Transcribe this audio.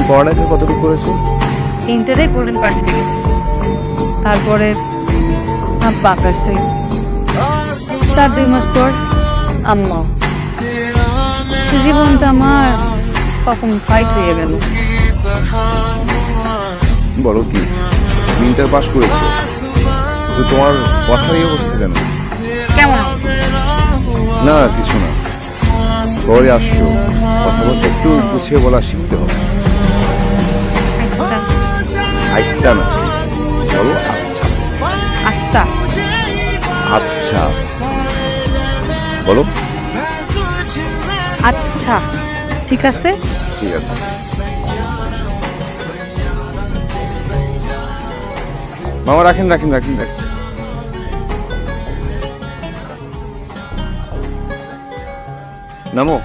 পড়ালেখা কতটুকু করেছো? ইন্টারে গোল্ডেন পাস থেকে, তারপরে আব্বা করছে, তার 2 মাস পর আম্মা। জীবনটা আমার কখন ফাইট হয়ে গেল। বলো কি, তুমি ইন্টার পাস করেছো, তো তোমার কথার এই অবস্থা কেন? কেমন? না কিছু না, পরে আসছো, কথা বলতে একটু গুছিয়ে বলা শিখতে হবে। আচ্ছা না, বলো আচ্ছা। আচ্ছা আচ্ছা বলো। আচ্ছা ঠিক আছে। ঠিক আছে। মামা রাখেন রাখেন রাখেন রাখেন। নামো।